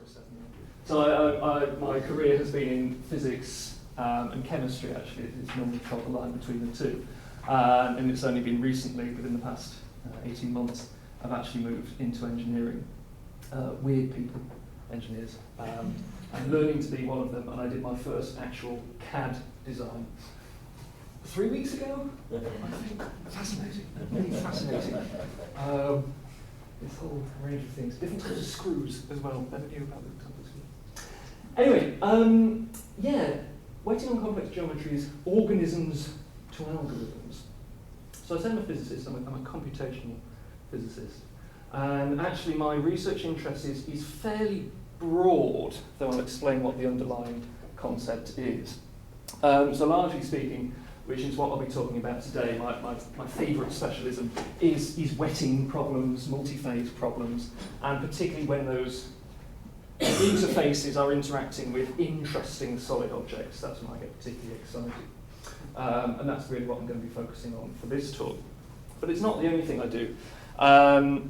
for a second. So my career has been in physics and chemistry, actually. It's normally called the line between the two. And it's only been recently, within the past 18 months, I've actually moved into engineering. Weird people, engineers. I'm learning to be one of them, and I did my first actual CAD design 3 weeks ago. I think fascinating, really fascinating. This whole range of things, different types of screws as well. Never knew about the type of screws. Anyway, yeah, waiting on complex geometries, organisms to algorithms. So I say I'm a physicist. I'm a computational physicist. And actually, my research interest is fairly broad, though I'll explain what the underlying concept is. So largely speaking, which is what I'll be talking about today, my favourite specialism is wetting problems, multiphase problems, and particularly when those interfaces are interacting with interesting solid objects. That's when I get particularly excited. And that's really what I'm going to be focusing on for this talk. But it's not the only thing I do. Well,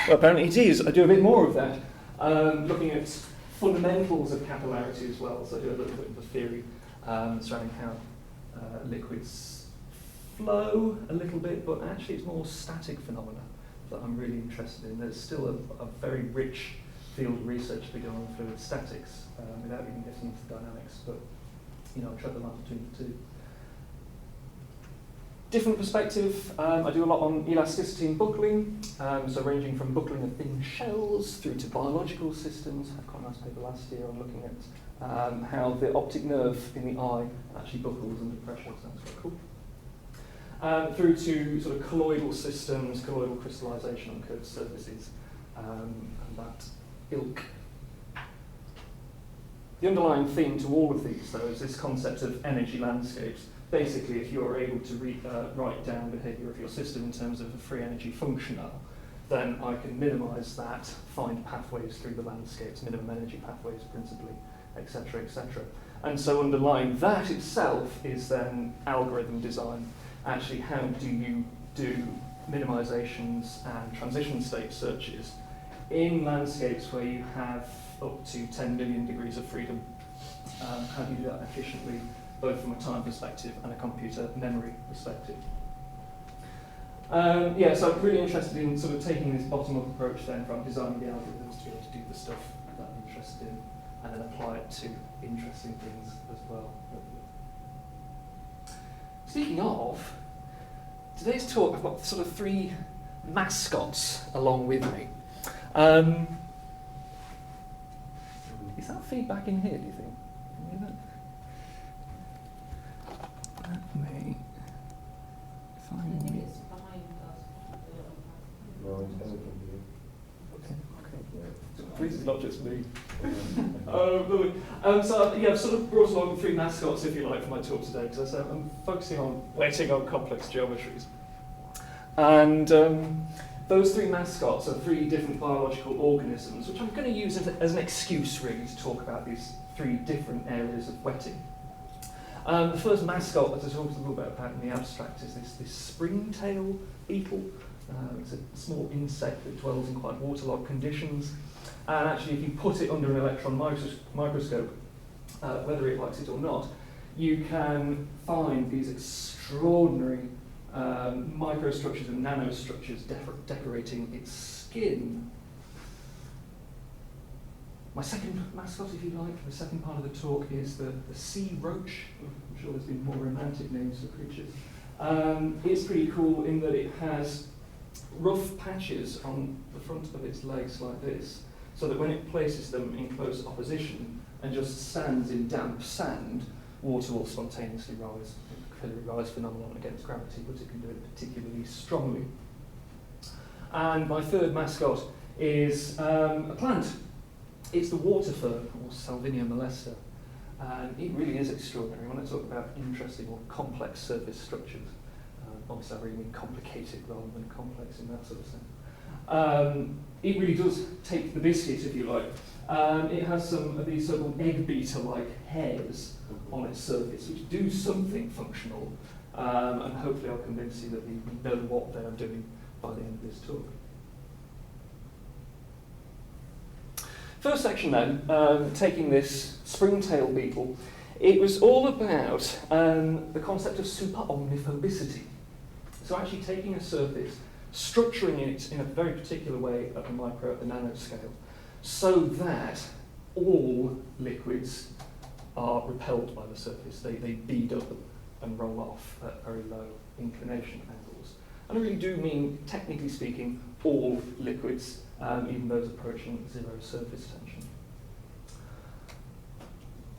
apparently it is. I do a bit more of that, looking at fundamentals of capillarity as well. So I do a little bit of the theory surrounding how liquids flow a little bit, but actually it's more static phenomena that I'm really interested in. There's still a very rich field of research to be done on fluid statics without even getting into dynamics, but I tread the line between the two. Different perspective, I do a lot on elasticity and buckling, so ranging from buckling of thin shells through to biological systems. I had quite a nice paper last year on looking at how the optic nerve in the eye actually buckles under pressure, so that's quite cool. Through to sort of colloidal systems, colloidal crystallization on curved surfaces, and that ilk. The underlying theme to all of these, though, is this concept of energy landscapes. Basically, if you're able to write down behaviour of your system in terms of a free energy functional, then I can minimise that, find pathways through the landscapes, minimum energy pathways principally, etc., etc. And so underlying that itself is then algorithm design. Actually, how do you do minimisations and transition state searches in landscapes where you have up to 10 million degrees of freedom? How do you do that efficiently, both from a time perspective and a computer memory perspective? So I'm really interested in sort of taking this bottom-up approach then from designing the algorithms to be able to do the stuff that I'm interested in, and then apply it to interesting things as well. Speaking of, today's talk, I've got sort of three mascots along with me. Is that feedback in here, do you think? Can you hear that? Let me find I think me. it's behind us. No, it's coming from you. Okay. Please, it's not just me. So I've sort of brought along three mascots, if you like, for my talk today, because I'm focusing on wetting on complex geometries. And those three mascots are three different biological organisms, which I'm going to use as an excuse, really, to talk about these three different areas of wetting. The first mascot that I talked a little bit about in the abstract is this springtail beetle. It's a small insect that dwells in quite waterlogged conditions. And actually, if you put it under an electron microscope, whether it likes it or not, you can find these extraordinary microstructures and nanostructures decorating its skin. My second mascot, if you like, the second part of the talk is the sea roach. I'm sure there's been more romantic names for creatures. It's pretty cool in that it has rough patches on the front of its legs like this, so that when it places them in close opposition and just stands in damp sand, water will spontaneously rise. Capillary rise phenomenon against gravity, but it can do it particularly strongly. And my third mascot is a plant. It's the water fern, or Salvinia molesta. And it really is extraordinary. When I talk about interesting or complex surface structures, obviously I really mean complicated rather than complex in that sort of sense. It really does take the biscuit, if you like. It has some of these so-called egg beater-like hairs on its surface, which do something functional, and hopefully I'll convince you that we know what they are doing by the end of this talk. First section then, taking this springtail beetle, it was all about the concept of superomniphobicity. So actually taking a surface, structuring it in a very particular way at the micro, at the nanoscale, so that all liquids are repelled by the surface. They bead up and roll off at very low inclination angles. And I really do mean, technically speaking, all liquids, even those approaching zero surface tension.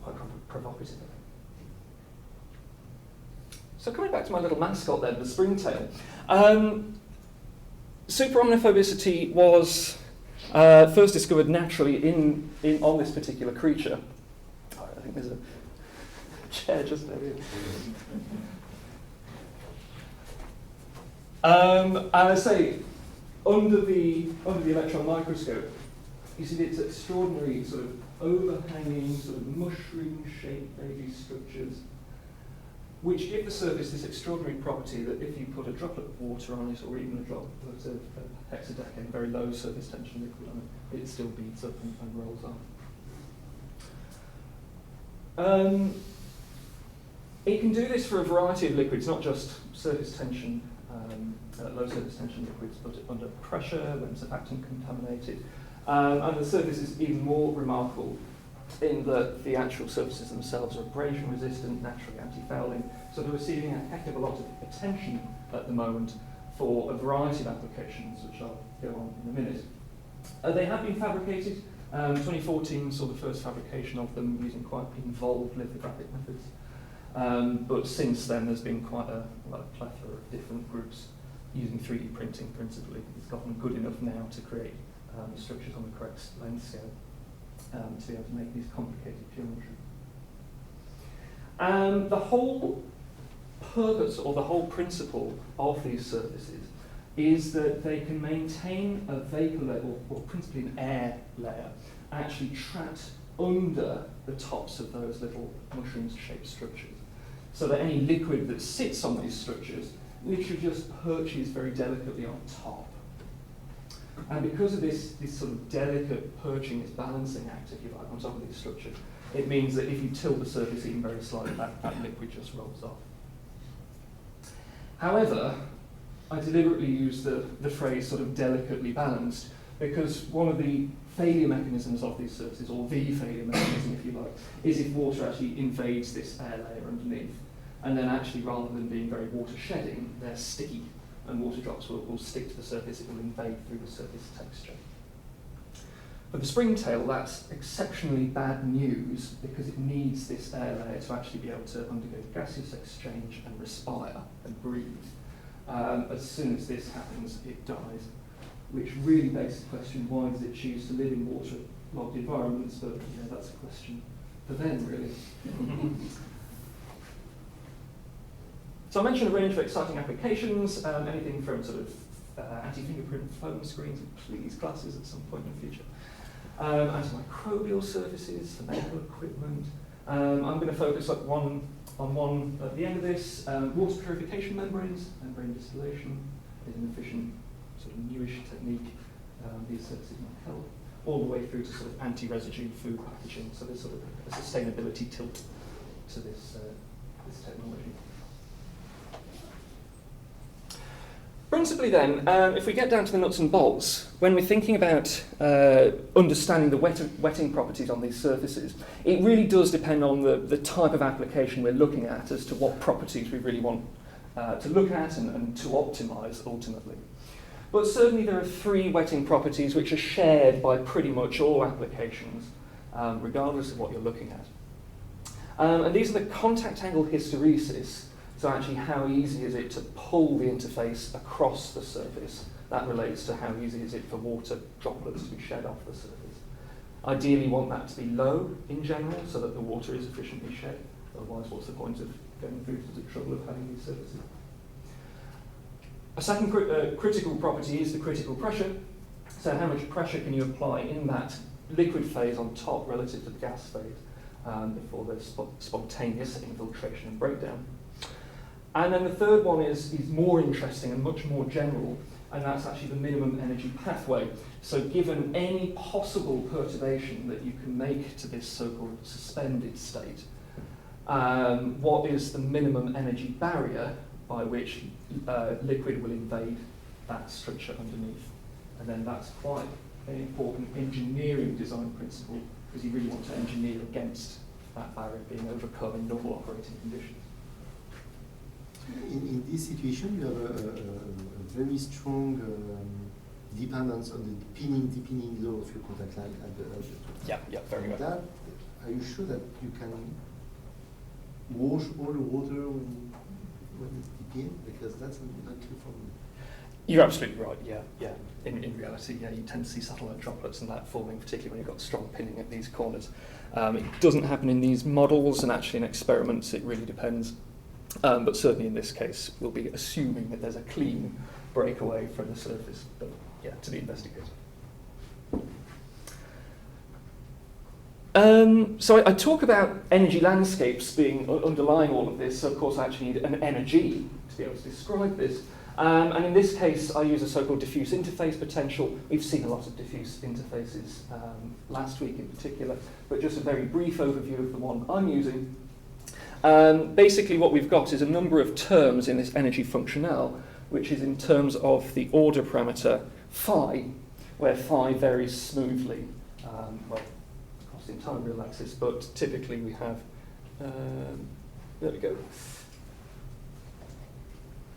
Quite provocative. So coming back to my little mascot then, the springtail. Superomniphobicity was first discovered naturally on this particular creature. Oh, I think there's a chair just over here. And I say, under the electron microscope, you see its extraordinary sort of overhanging, sort of mushroom-shaped baby structures, which give the surface this extraordinary property that if you put a droplet of water on it, or even a droplet of hexadecane, very low surface tension liquid on it, it still beads up and rolls off. It can do this for a variety of liquids, not just surface tension, low surface tension liquids, but under pressure, when surfactant contaminated. And the surface is even more remarkable in that the actual surfaces themselves are abrasion resistant, naturally anti-fouling, so they're receiving a heck of a lot of attention at the moment for a variety of applications, which I'll go on in a minute. They have been fabricated. 2014 saw the first fabrication of them using quite involved lithographic methods. But since then, there's been quite a plethora of different groups using 3D printing principally. It's gotten good enough now to create structures on the correct length scale to be able to make these complicated geometry. The whole purpose or the whole principle of these surfaces is that they can maintain a vapor level, or principally an air layer, actually trapped under the tops of those little mushroom-shaped structures. So that any liquid that sits on these structures literally just perches very delicately on top. And because of this sort of delicate perching, this balancing act, if you like, on top of these structures, it means that if you tilt the surface even very slightly, that liquid just rolls off. However, I deliberately use the phrase sort of delicately balanced because one of the failure mechanisms of these surfaces, or the failure mechanism, if you like, is if water actually invades this air layer underneath. And then actually, rather than being very water shedding, they're sticky, and water drops will stick to the surface, it will invade through the surface texture. For the springtail, that's exceptionally bad news because it needs this air layer to actually be able to undergo gaseous exchange and respire and breathe. As soon as this happens, it dies, which really begs the question, why does it choose to live in water-logged environments? But that's a question for them, really. So I mentioned a range of exciting applications, anything from sort of anti-fingerprint phone screens and please glasses at some point in the future, antimicrobial surfaces for medical equipment. I'm going to focus on one at the end of this, water purification membranes, membrane distillation is an efficient sort of newish technique these surfaces might help, all the way through to sort of anti-residue food packaging, so there's sort of a sustainability tilt to this technology. Principally then, if we get down to the nuts and bolts, when we're thinking about understanding the wetting properties on these surfaces, it really does depend on the type of application we're looking at as to what properties we really want to look at and to optimize ultimately. But certainly there are three wetting properties which are shared by pretty much all applications, regardless of what you're looking at. And these are the contact angle hysteresis. So actually, how easy is it to pull the interface across the surface? That relates to how easy is it for water droplets to be shed off the surface. Ideally, you want that to be low in general, so that the water is efficiently shed. Otherwise, what's the point of going through to the trouble of having these surfaces? A second critical property is the critical pressure. So how much pressure can you apply in that liquid phase on top relative to the gas phase before there's spontaneous infiltration and breakdown? And then the third one is more interesting and much more general, and that's actually the minimum energy pathway. So given any possible perturbation that you can make to this so-called suspended state, what is the minimum energy barrier by which liquid will invade that structure underneath? And then that's quite an important engineering design principle, because you really want to engineer against that barrier being overcome in normal operating conditions. In this situation, you have a very strong dependence on the deepening law of your contact line at the edge. Yeah, very good. That, are you sure that you can wash all the water when it's deepening? Because that's not true for me. You're absolutely right, yeah. In reality, yeah, you tend to see satellite droplets and that forming, particularly when you've got strong pinning at these corners. It doesn't happen in these models, and actually in experiments it really depends. But certainly in this case, we'll be assuming that there's a clean breakaway from the surface, but yeah, to be investigated. So I talk about energy landscapes being underlying all of this, so of course I actually need an energy to be able to describe this. And in this case, I use a so-called diffuse interface potential. We've seen a lot of diffuse interfaces last week in particular, but just a very brief overview of the one I'm using. Basically what we've got is a number of terms in this energy functionale, which is in terms of the order parameter phi, where phi varies smoothly, across the entire real axis, but typically we have, there we go.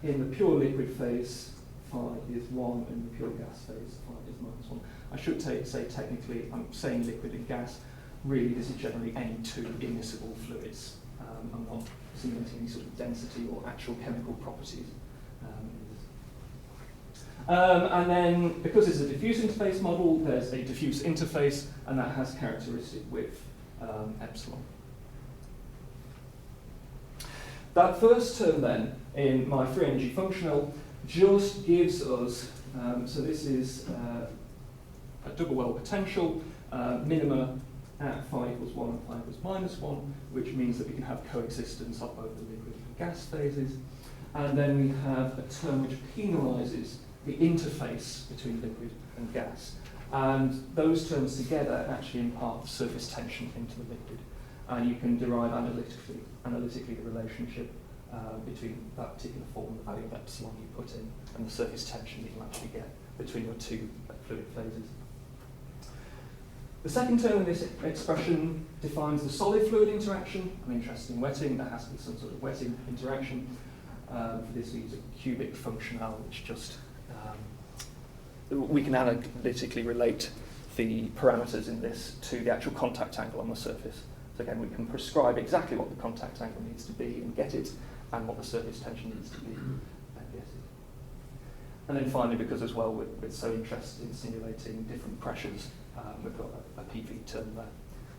In the pure liquid phase, phi is 1, and the pure gas phase, phi is -1. I should say technically, I'm saying liquid and gas, really this is generally any two immiscible fluids. I'm not simulating any sort of density or actual chemical properties. And then, because it's a diffuse interface model, there's a diffuse interface, and that has characteristic width epsilon. That first term then, in my free energy functional, just gives us, so this is a double well potential, minima at phi equals 1 and phi equals -1, which means that we can have coexistence of both the liquid and gas phases. And then we have a term which penalizes the interface between liquid and gas. And those terms together actually impart surface tension into the liquid. And you can derive analytically the relationship between that particular form and the value of epsilon you put in, and the surface tension that you actually get between your two fluid phases. The second term in this expression defines the solid-fluid interaction. I'm interested in wetting. There has to be some sort of wetting interaction. For this, we use a cubic functional, which just we can analytically relate the parameters in this to the actual contact angle on the surface. So again, we can prescribe exactly what the contact angle needs to be and get it, and what the surface tension needs to be and get it. And then finally, because as well we're so interested in simulating different pressures, we've got a PV term there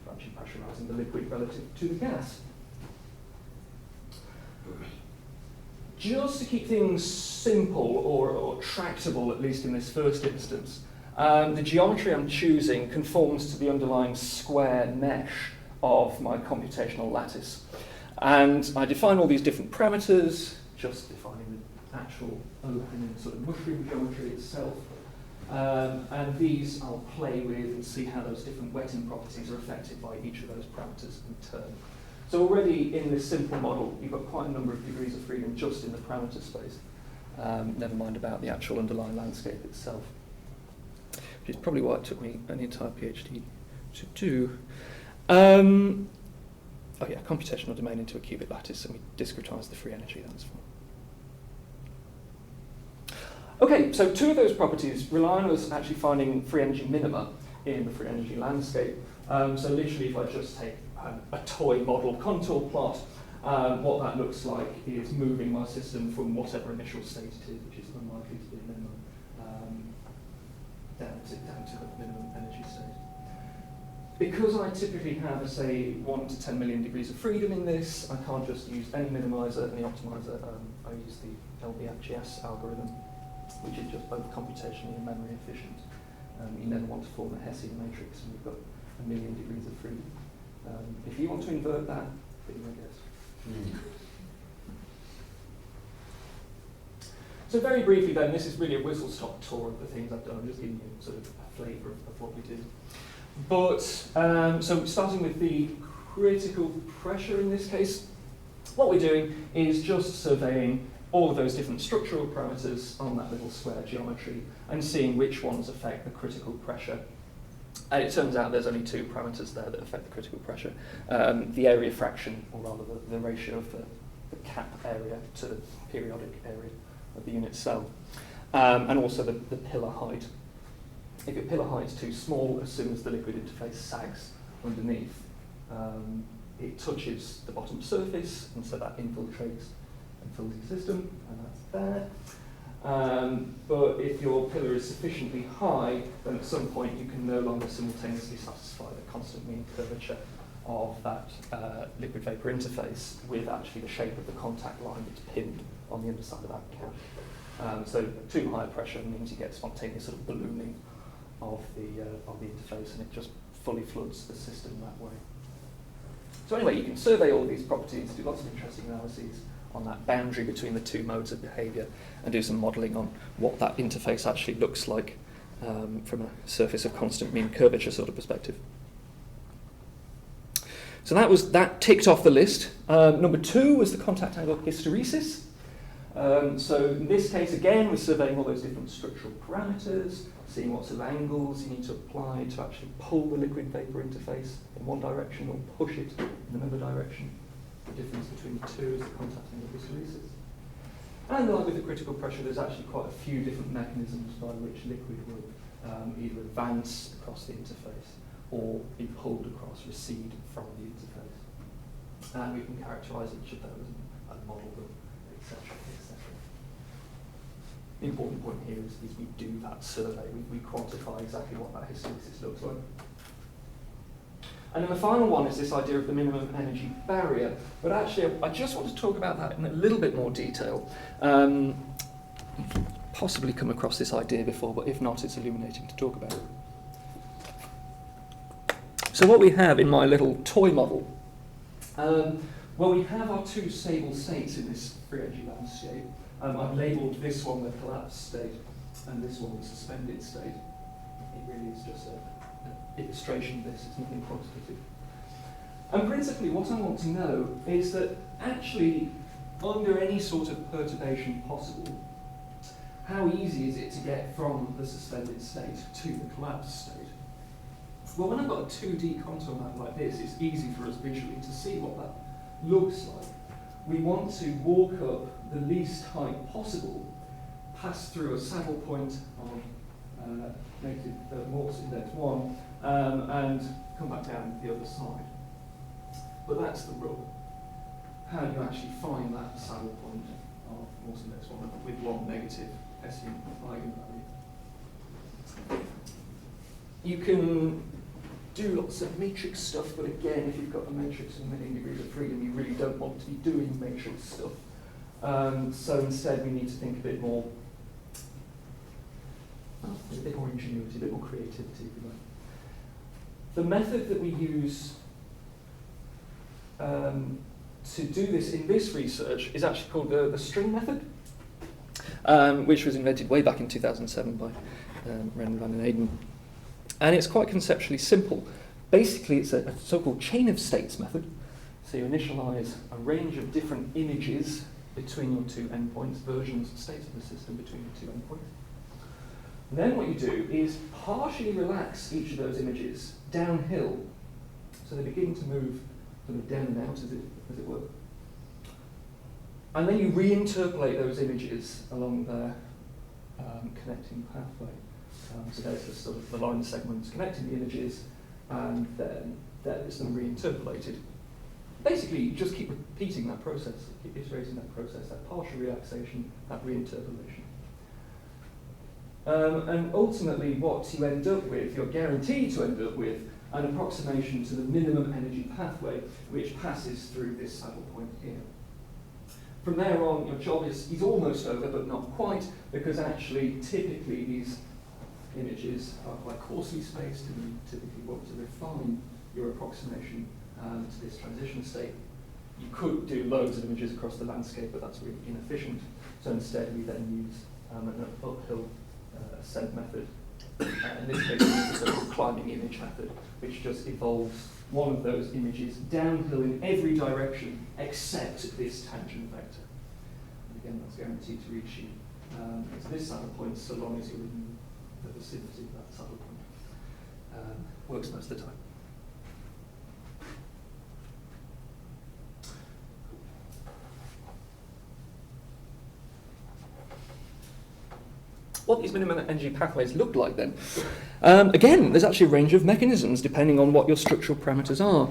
for actually pressurizing the liquid relative to the gas. Just to keep things simple or tractable, at least in this first instance, the geometry I'm choosing conforms to the underlying square mesh of my computational lattice. And I define all these different parameters, just defining the actual open sort of mushroom geometry itself. And these I'll play with and see how those different wetting properties are affected by each of those parameters in turn. So already in this simple model, you've got quite a number of degrees of freedom just in the parameter space. Never mind about the actual underlying landscape itself, which is probably what it took me an entire PhD to do. Oh yeah, computational domain into a cubic lattice, and we discretize the free energy, that's fine. Okay, so two of those properties rely on us actually finding free energy minima in the free energy landscape. So literally, if I just take a toy model contour plot, what that looks like is moving my system from whatever initial state it is, which is unlikely to be a minimum, down to a minimum energy state. Because I typically have, say, 1 to 10 million degrees of freedom in this, I can't just use any minimizer, any optimizer. I use the LBFGS algorithm, which is just both computationally and memory efficient. You never want to form a Hessian matrix when you've got 1 million degrees of freedom. If you want to invert that, be my guess. So very briefly then, this is really a whistle-stop tour of the things I've done. I'm just giving you sort of a flavour of what we did. But, so starting with the critical pressure in this case, what we're doing is just surveying all of those different structural parameters on that little square geometry and seeing which ones affect the critical pressure. And it turns out there's only two parameters there that affect the critical pressure. The area fraction, or rather the ratio of the cap area to the periodic area of the unit cell, and also the pillar height. If your pillar height is too small, as soon as the liquid interface sags underneath, it touches the bottom surface, and so that infiltrates and fills your system, and that's there. But if your pillar is sufficiently high, then at some point you can no longer simultaneously satisfy the constant mean curvature of that liquid vapor interface with actually the shape of the contact line that's pinned on the underside of that cap. So too high pressure means you get spontaneous sort of ballooning of the interface, and it just fully floods the system that way. So anyway, you can survey all of these properties, do lots of interesting analyses on that boundary between the two modes of behaviour, and do some modelling on what that interface actually looks like from a surface of constant mean curvature sort of perspective. So that ticked off the list. Number 2 was the contact angle hysteresis. So in this case, again, we're surveying all those different structural parameters, seeing what sort of angles you need to apply to actually pull the liquid vapor interface in one direction or push it in another direction. The difference between the two is the contact angle hysteresis. And like with the critical pressure, there's actually quite a few different mechanisms by which liquid will either advance across the interface or be pulled across, recede from the interface. And we can characterise each of those and model them, etc., etc. The important point here is we do that survey. We quantify exactly what that hysteresis looks like. And then the final one is this idea of the minimum energy barrier. But actually, I just want to talk about that in a little bit more detail. You've possibly come across this idea before, but if not, it's illuminating to talk about it. So what we have in my little toy model, well, we have our two stable states in this free energy landscape. I've labelled this one the collapsed state and this one the suspended state. It really is just an illustration of this, it's nothing quantitative. And principally what I want to know is that actually, under any sort of perturbation possible, how easy is it to get from the suspended state to the collapsed state? Well, when I've got a 2D contour map like this, it's easy for us visually to see what that looks like. We want to walk up the least height possible, pass through a saddle point of negative Morse index 1, and come back down the other side. But that's the rub. How do you actually find that saddle point of Morse index 1 with one negative SU eigenvalue? You can do lots of matrix stuff, but again, if you've got a matrix and many degrees of freedom, you really don't want to be doing matrix stuff. So instead, we need to think a bit more ingenuity, a bit more creativity, if you like. The method that we use to do this in this research is actually called the string method, which was invented way back in 2007 by Ren van den Eyden. And it's quite conceptually simple. Basically, it's a so-called chain of states method. So you initialize a range of different images between your two endpoints, versions, states of the system between your two endpoints. And then what you do is partially relax each of those images downhill, so they begin to move sort of down and out, as it were. And then you reinterpolate those images along their connecting pathway. So there's the sort of the line segments connecting the images, and then there's them reinterpolated. Basically, you just keep repeating that process, keep iterating that process, that partial relaxation, that reinterpolation. And ultimately, what you end up with, you're guaranteed to end up with an approximation to the minimum energy pathway, which passes through this saddle point here. From there on, your job is almost over, but not quite, because actually, typically, these images are quite coarsely spaced, and you typically want to refine your approximation to this transition state. you could do loads of images across the landscape, but that's really inefficient. So instead, we then use an uphill ascent method. In this case, we use the climbing image method, which just evolves one of those images downhill in every direction except this tangent vector. And again, that's guaranteed to reach you at this saddle point, so long as you're in the vicinity of that saddle point. Works most of the time. What these minimum energy pathways look like then. Again, there's actually a range of mechanisms depending on what your structural parameters are.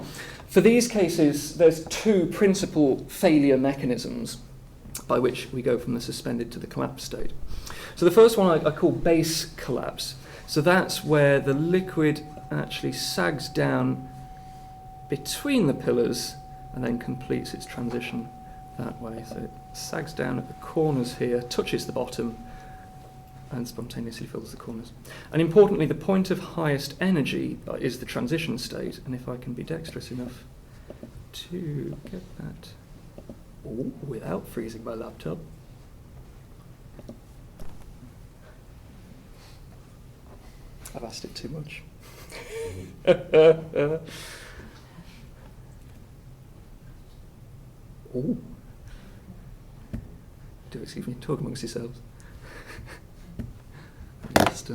For these cases, there's two principal failure mechanisms by which we go from the suspended to the collapsed state. So the first one I call base collapse. So that's where the liquid actually sags down between the pillars and then completes its transition that way. So it sags down at the corners here, touches the bottom, and spontaneously fills the corners. And importantly, the point of highest energy is the transition state, and if I can be dexterous enough to get that without freezing my laptop. I've asked it too much. Oh. Do excuse me, talk amongst yourselves. Just,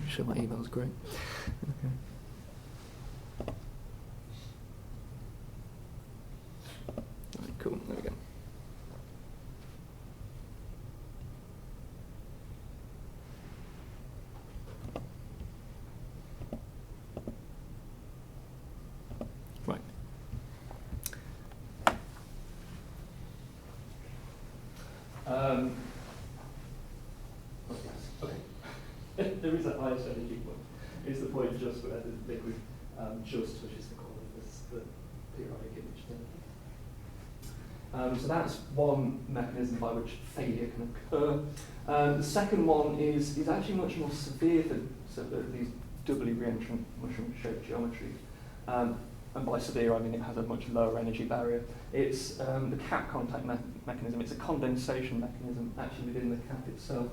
show my emails, great. Okay. Right, cool, there we go. Right. There is that highest energy point. It's the point just where the liquid just touches the corner of the periodic image there. So that's one mechanism by which failure can occur. The second one is actually much more severe than these doubly reentrant mushroom-shaped geometries. And by severe, I mean it has a much lower energy barrier. It's the cap contact mechanism. It's a condensation mechanism actually within the cap itself.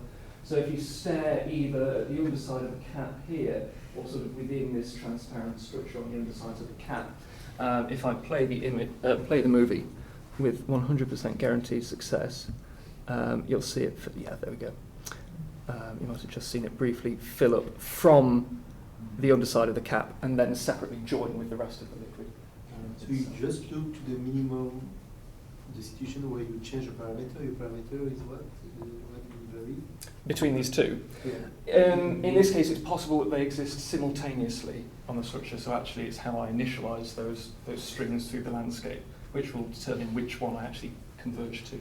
So if you stare either at the underside of the cap here, or sort of within this transparent structure on the undersides of the cap, if I play the movie with 100% guaranteed success, you'll see it. There we go. You might have just seen it briefly fill up from the underside of the cap and then separately join with the rest of the liquid. So you just look to the minimum, the situation where you change a parameter. Your parameter is what? Between these two. Yeah. In this case, it's possible that they exist simultaneously on the structure, so actually it's how I initialize those strings through the landscape, which will determine which one I actually converge to.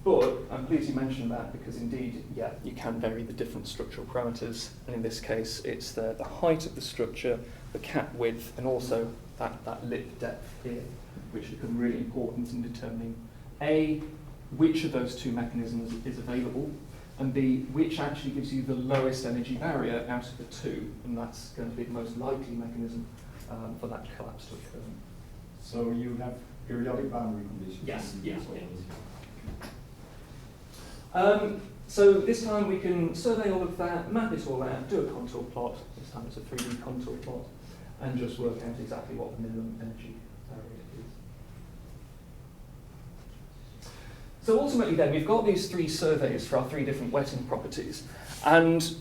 But I'm pleased you mentioned that because indeed, you can vary the different structural parameters, and in this case, it's the height of the structure, the cap width, and also that lip depth here, which become really important in determining A, which of those two mechanisms is available, and B, which actually gives you the lowest energy barrier out of the two, and that's going to be the most likely mechanism for that collapse to occur. So you have periodic boundary conditions? Yes, yeah. So this time we can survey all of that, map it all out, do a contour plot, this time it's a 3D contour plot, and just work out exactly what the minimum energy barrier is. So ultimately then, we've got these three surveys for our three different wetting properties, and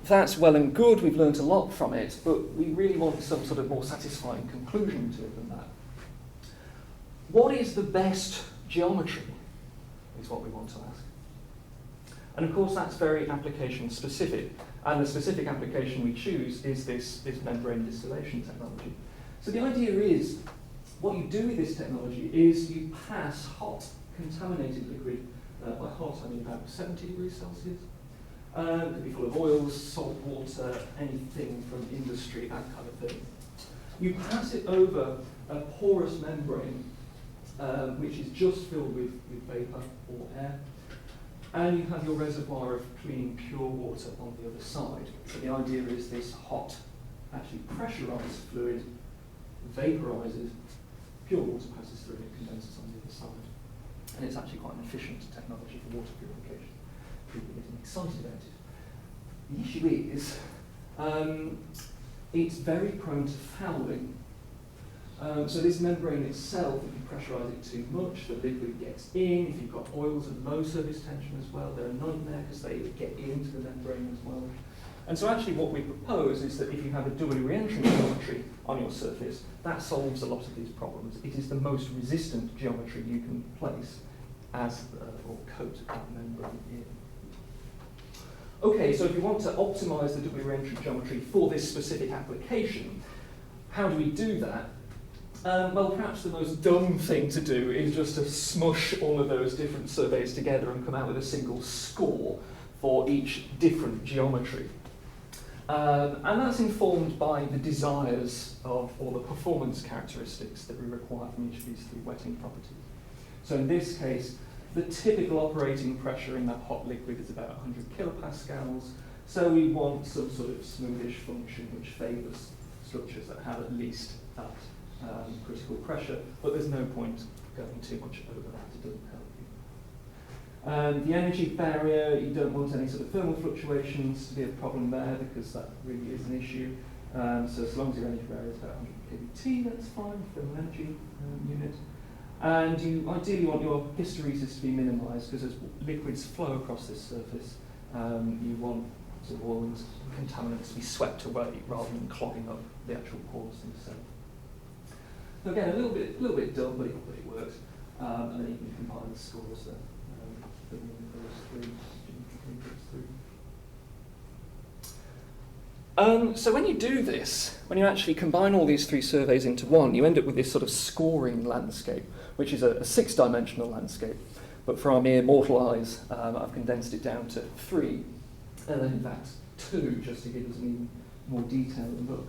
that's well and good, we've learned a lot from it, but we really want some sort of more satisfying conclusion to it than that. What is the best geometry, is what we want to ask. And of course that's very application specific, and the specific application we choose is this membrane distillation technology. So the idea is, what you do with this technology is you pass hot, contaminated liquid, by hot I mean about 70 degrees Celsius. It could be full of oils, salt water, anything from industry, that kind of thing. You pass it over a porous membrane, which is just filled with vapor or air, and you have your reservoir of clean, pure water on the other side. So the idea is this hot, actually pressurized fluid vaporizes pure water passes through and it condenses on the other side. And it's actually quite an efficient technology for water purification. People are getting excited about it. The issue is, it's very prone to fouling. So this membrane itself, if you pressurise it too much, the liquid gets in. If you've got oils at low surface tension as well, they're a nightmare because they get into the membrane as well. And so actually what we propose is that if you have a doubly re-entrant geometry on your surface, that solves a lot of these problems. It is the most resistant geometry you can place as or coat that membrane in. Okay, so if you want to optimize the doubly re-entrant geometry for this specific application, how do we do that? Well, perhaps the most dumb thing to do is just to smush all of those different surveys together and come out with a single score for each different geometry. And that's informed by the desires of, or the performance characteristics that we require from each of these three wetting properties. So in this case, the typical operating pressure in that hot liquid is about 100 kilopascals. So we want some sort of smoothish function which favours structures that have at least that critical pressure, but there's no point going too much over that, it doesn't help you. The energy barrier, you don't want any sort of thermal fluctuations to be a problem there because that really is an issue. So as long as your energy barrier is about 100 kVt, that's fine, thermal energy unit. And you ideally want your hysteresis to be minimised because as liquids flow across this surface, you want sort of oils and contaminants to be swept away rather than clogging up the actual pores themselves. So again, a little bit dumb, but it works. And then you can compile the scores that those three through. So when you do this, when you actually combine all these three surveys into one, you end up with this sort of scoring landscape, which is a six-dimensional landscape. But for our mere mortal eyes, I've condensed it down to 3, and then in fact 2, just to give us an even more detailed look.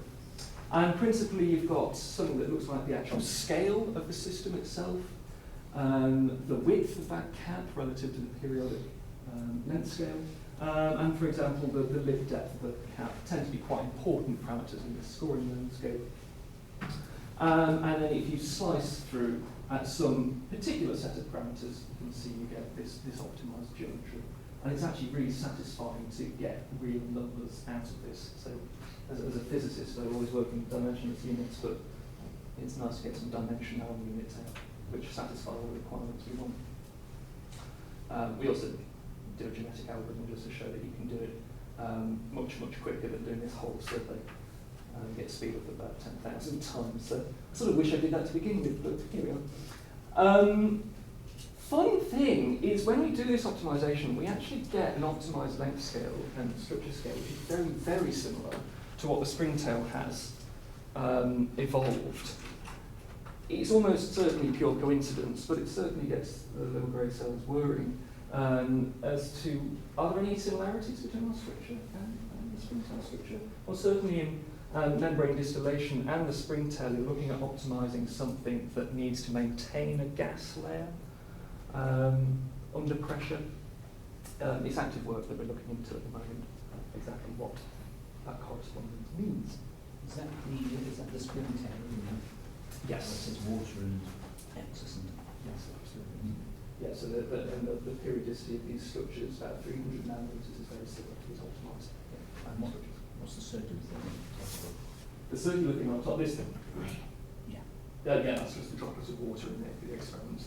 And principally, you've got something that looks like the actual scale of the system itself, the width of that cap relative to the periodic length scale, and for example, the lip depth of the cap tend to be quite important parameters in the scoring landscape. And then if you slice through at some particular set of parameters, you can see you get this optimized geometry. And it's actually really satisfying to get real numbers out of this. So as a physicist, I always work in dimensionless units, but it's nice to get some dimensional units out, which satisfy all the requirements we want. We also do a genetic algorithm just to show that you can do it much quicker than doing this whole survey. You get speed up about 10,000 times. So I sort of wish I did that to begin with, but here we are. Fun thing is when we do this optimization, we actually get an optimized length scale and structure scale, which is very, very similar to what the springtail has evolved. It's almost certainly pure coincidence, but it certainly gets the little grey cells worrying as to, are there any similarities between our structure and the springtail structure? Well, certainly in membrane distillation and the springtail, you're looking at optimizing something that needs to maintain a gas layer under pressure. It's active work that we're looking into at the moment, exactly what that correspondence means. Is that the springtail? Yes. It's water and X, isn't it? Yes, absolutely. Yeah, so the periodicity of these structures, about 300 nanometers, is very similar to these optimized structures. What's the circular thing? The circular thing on top, this thing. Yeah. Yeah, that's just the droplets of water in the experiments.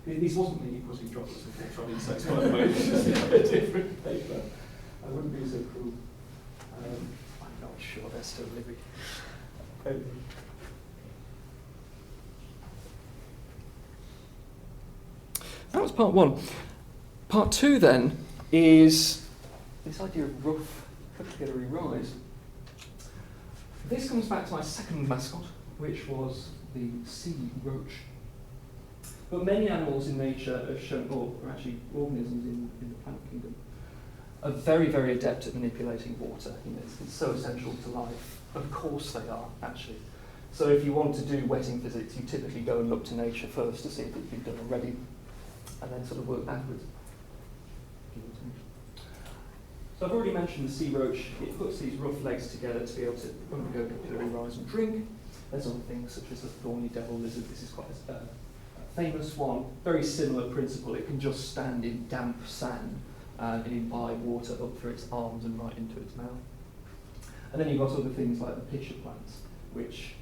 These wasn't me putting droplets of water on insects, by the way. It's just a different paper. I wouldn't be so cruel. I'm not sure they're still living. That was part 1. Part 2 then is this idea of rough capillary rise. This comes back to my second mascot, which was the sea roach. But many animals in nature have shown, or actually organisms in the plant kingdom, are very, very adept at manipulating water. You know, it's so essential to life. Of course they are, actually. So if you want to do wetting physics, you typically go and look to nature first to see if it's been done already, and then sort of work backwards. So I've already mentioned the sea roach. It puts these rough legs together to be able to undergo capillary rise and drink. There's other things such as the thorny devil lizard. This is quite a famous one. Very similar principle. It can just stand in damp sand and imbibe water up through its arms and right into its mouth. And then you've got other things like the pitcher plants, which,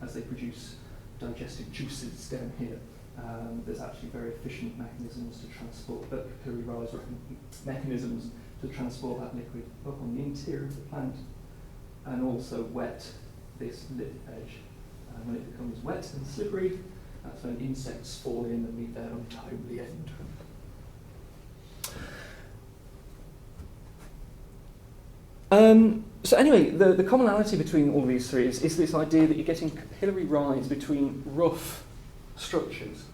as they produce digestive juices down here, there's actually very efficient mechanisms to transport capillary rise mechanisms to transport that liquid up on the interior of the plant and also wet this lip edge. And when it becomes wet and slippery, that's when insects fall in and meet their untimely end. So anyway, the commonality between all these three is this idea that you're getting capillary rise between rough structures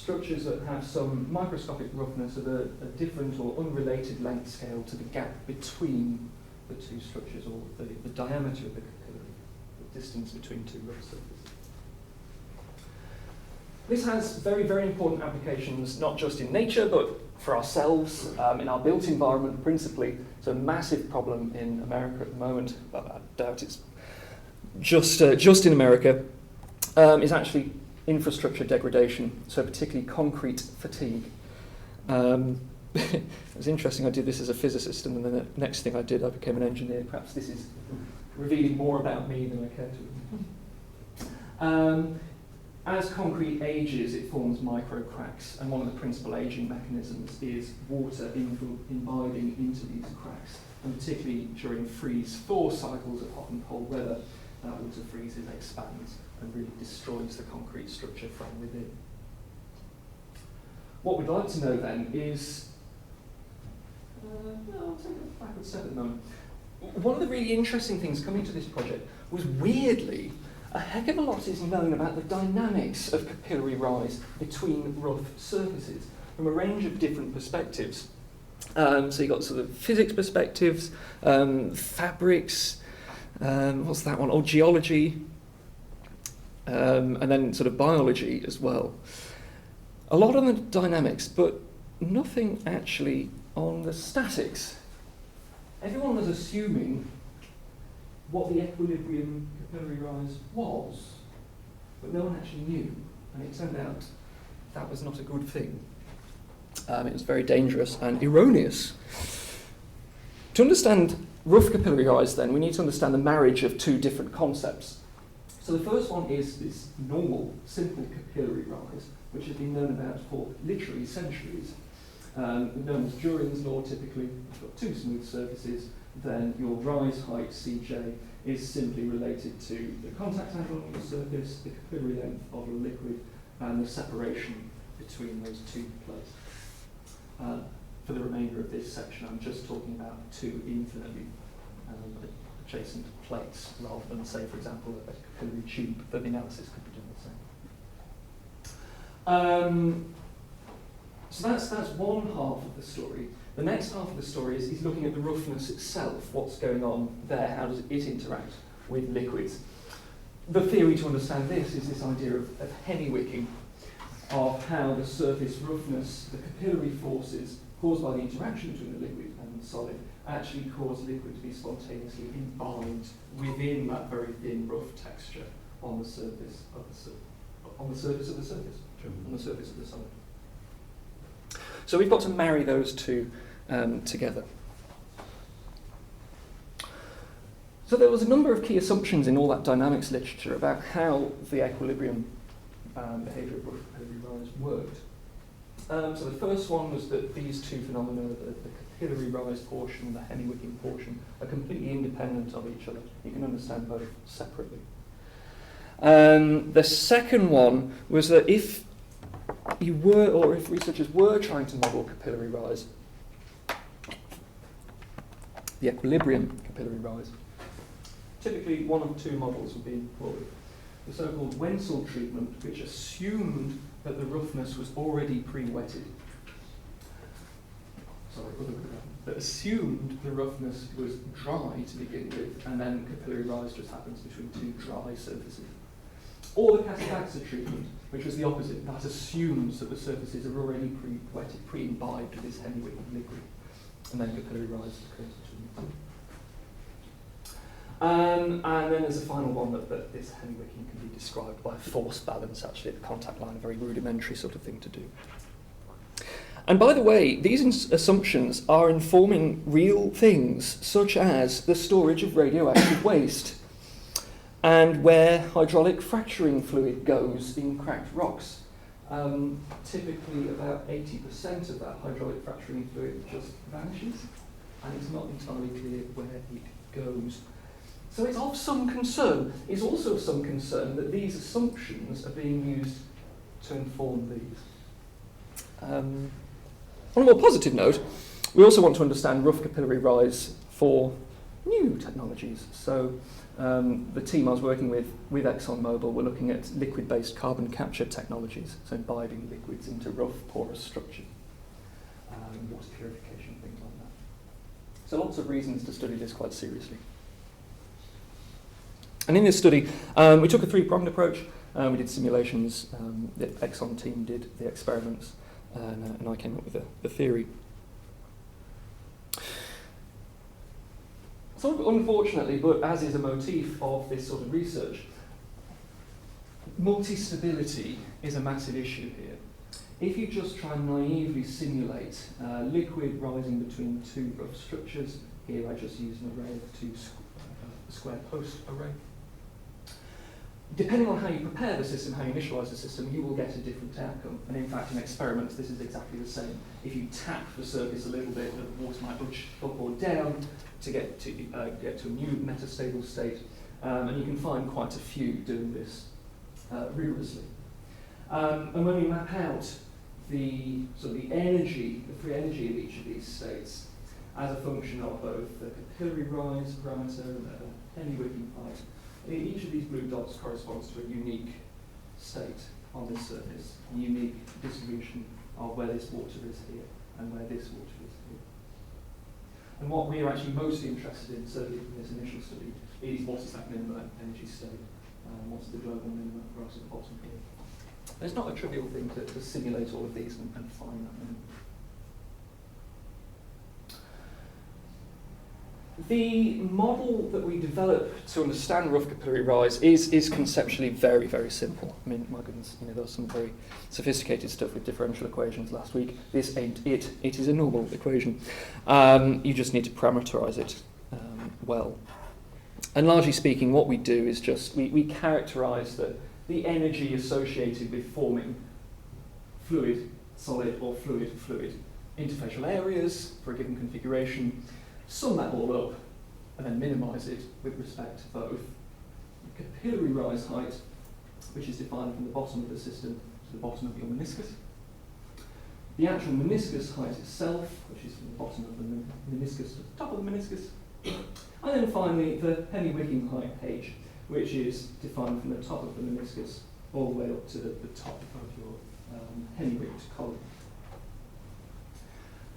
that have some microscopic roughness of a different or unrelated length scale to the gap between the two structures, or the diameter of the capillary, the distance between two rough surfaces. This has very, very important applications, not just in nature, but for ourselves, in our built environment principally. It's a massive problem in America at the moment, but I doubt it's just in America, is actually infrastructure degradation, so particularly concrete fatigue. It was interesting, I did this as a physicist, and then the next thing I did, I became an engineer. Perhaps this is revealing more about me than I care to. As concrete ages, it forms micro cracks, and one of the principal aging mechanisms is water imbibing into these cracks, and particularly during freeze-thaw cycles of hot and cold weather, that water freezes, expands, and really destroys the concrete structure from within. What we'd like to know then is, I'll take a backward step at the moment. One of the really interesting things coming to this project was, weirdly, a heck of a lot is known about the dynamics of capillary rise between rough surfaces from a range of different perspectives. So you've got sort of physics perspectives, fabrics, what's that one? Oh, geology, and then sort of biology as well. A lot on the dynamics, but nothing actually on the statics. Everyone was assuming what the equilibrium capillary rise was, but no one actually knew, and it turned out that was not a good thing. It was very dangerous and erroneous. To understand rough capillary rise, then, we need to understand the marriage of two different concepts. So the first one is this normal, simple capillary rise, which has been known about for literally centuries. Known as During's law, typically. You've got two smooth surfaces, then your rise height, Cj, is simply related to the contact angle on the surface, the capillary length of a liquid, and the separation between those two plates. For the remainder of this section, I'm just talking about two infinitely adjacent plates, rather than, say, for example, a capillary tube, but the analysis could be done the same. So that's one half of the story. The next half of the story is looking at the roughness itself, what's going on there, how does it interact with liquids. The theory to understand this is this idea of hemywicking, of how the surface roughness, the capillary forces caused by the interaction between the liquid and the solid, actually cause liquid to be spontaneously imbibed within that very thin, rough texture on the surface of the surface, on the surface of the solid. So we've got to marry those two together. So there was a number of key assumptions in all that dynamics literature about how the equilibrium behaviour of capillary rise worked. So the first one was that these two phenomena, the capillary rise portion and the hemywicking portion, are completely independent of each other. You can understand both separately. The second one was that if you were, or if researchers were trying to model capillary rise, the equilibrium capillary rise, typically one of two models would be employed. The so-called Wenzel treatment, which assumed that the roughness was already pre-wetted. That assumed the roughness was dry to begin with, and then capillary rise just happens between two dry surfaces. Or the Casabaxa treatment, which was the opposite. That assumes that the surfaces are already pre-wetted, pre-imbibed with this hemywicking liquid, and then capillary rise occurs between the And then there's a final one that this hemi-wicking can be described by a force balance, actually, at the contact line, a very rudimentary sort of thing to do. And by the way, these assumptions are informing real things, such as the storage of radioactive waste, and where hydraulic fracturing fluid goes in cracked rocks. Typically about 80% of that hydraulic fracturing fluid just vanishes, and it's not entirely clear where it goes. So it's of some concern. It's also of some concern that these assumptions are being used to inform these. On a more positive note, we also want to understand rough capillary rise for new technologies. So the team I was working with ExxonMobil were looking at liquid-based carbon capture technologies, so imbibing liquids into rough, porous structure, water purification, things like that. So lots of reasons to study this quite seriously. And in this study, we took a three-pronged approach. We did simulations, the Exxon team did the experiments, and I came up with the theory. Sort of unfortunately, but as is a motif of this sort of research, multi-stability is a massive issue here. If you just try and naively simulate liquid rising between two rough structures, here I just use an array of two square post array. Depending on how you prepare the system, how you initialize the system, you will get a different outcome. And in fact, in experiments, this is exactly the same. If you tap the surface a little bit, the water might push up or down to get to a new metastable state. And you can find quite a few doing this rigorously. And when we map out the energy, the free energy of each of these states, as a function of both the capillary rise parameter and the hemi-wicking height, each of these blue dots corresponds to a unique state on this surface, a unique distribution of where this water is here and where this water is here. And what we are actually mostly interested in, certainly in this initial study, is what is that minimum energy state, what's the global minimum right at the bottom here. It's not a trivial thing to simulate all of these and find that minimum. The model that we develop to understand rough capillary rise is conceptually very, very simple. I mean, my goodness, there was some very sophisticated stuff with differential equations last week. This ain't it. It is a normal equation. You just need to parameterize it well. And largely speaking, what we do is just, we characterize the energy associated with forming fluid, solid, or fluid interfacial areas for a given configuration, sum that all up, and then minimize it with respect to both the capillary rise height, which is defined from the bottom of the system to the bottom of your meniscus, the actual meniscus height itself, which is from the bottom of the meniscus to the top of the meniscus, and then finally the hemi-wicking height h, which is defined from the top of the meniscus all the way up to the top of your hemi-wicked column.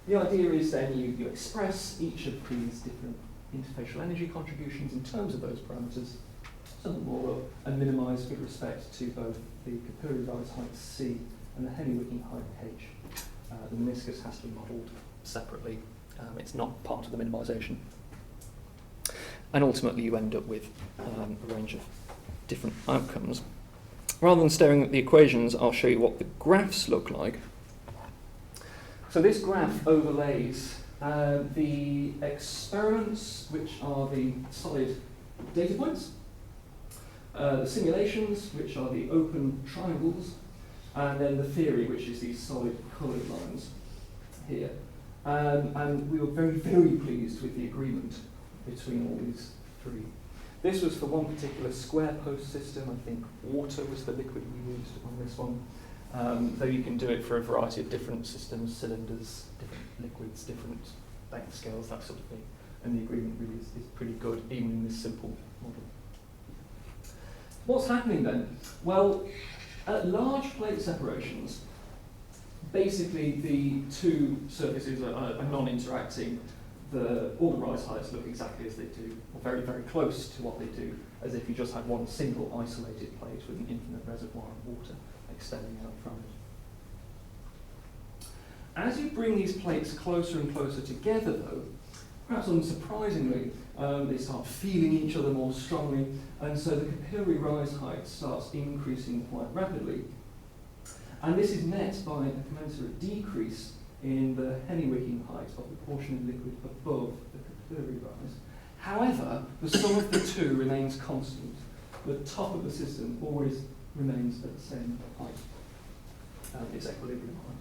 The idea is then you express each of these different interfacial energy contributions in terms of those parameters, sum them all up, and minimize with respect to both the capillary rise height C and the hemi-wicking height H. The meniscus has to be modelled separately. It's not part of the minimization. And ultimately you end up with a range of different outcomes. Rather than staring at the equations, I'll show you what the graphs look like. So this graph overlays the experiments, which are the solid data points, the simulations, which are the open triangles, and then the theory, which is these solid coloured lines here. And we were very, very pleased with the agreement between all these three. This was for one particular square post system. I think water was the liquid we used on this one. Though you can do it for a variety of different systems, cylinders, different liquids, different length scales, that sort of thing. And the agreement really is pretty good, even in this simple model. What's happening then? Well, at large plate separations, basically the two surfaces are non-interacting. All the rise heights look exactly as they do, or very, very close to what they do, as if you just had one single isolated plate with an infinite reservoir of water extending out from it. As you bring these plates closer and closer together, though, perhaps unsurprisingly, They start feeling each other more strongly, and so the capillary rise height starts increasing quite rapidly. And this is met by a commensurate decrease in the Henny-Wicking height of the portion of liquid above the capillary rise. However, the sum of the two remains constant. The top of the system always remains at the same height, its equilibrium height.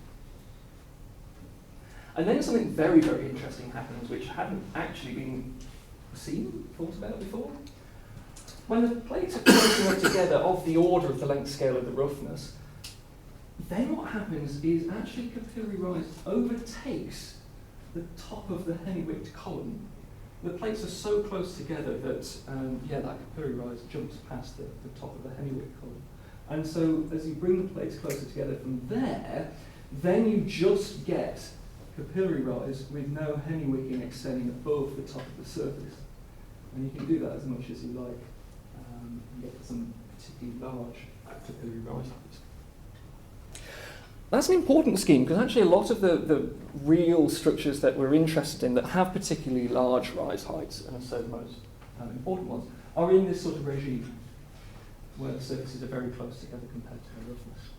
And then something very, very interesting happens, which hadn't actually been seen, thought about before. When the plates are close enough together of the order of the length scale of the roughness, then what happens is actually capillary rise overtakes the top of the Henny-Wicked column. The plates are so close together that, that capillary rise jumps past the top of the Henny-Wicked column. And so as you bring the plates closer together from there, then you just get capillary rise with no Henny-Wicking extending above the top of the surface. And you can do that as much as you like, and get some particularly large capillary rise heights. That's an important scheme, because actually a lot of the real structures that we're interested in that have particularly large rise heights, and so the most important ones, are in this sort of regime, where the surfaces are very close together compared to their roughness.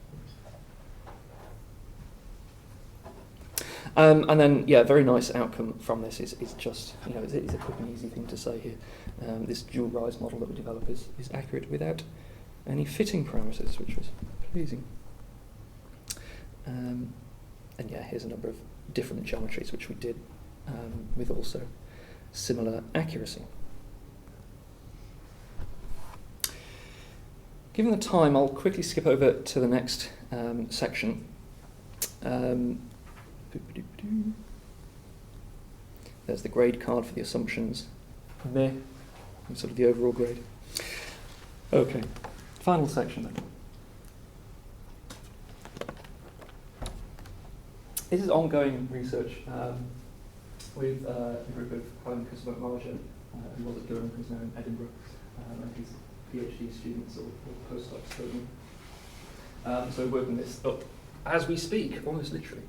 And then, a very nice outcome from this is just, it's a quick and easy thing to say here. This dual rise model that we develop is accurate without any fitting parameters, which was pleasing. And here's a number of different geometries which we did with also similar accuracy. Given the time, I'll quickly skip over to the next section. There's the grade card for the assumptions there, and sort of the overall grade. Okay, final section then. This is ongoing research with a group of Helen Kussberg-Marja, who was at Durham, who's now in Edinburgh, and his PhD students or postdocs studying. So we're working this up as we speak, almost literally.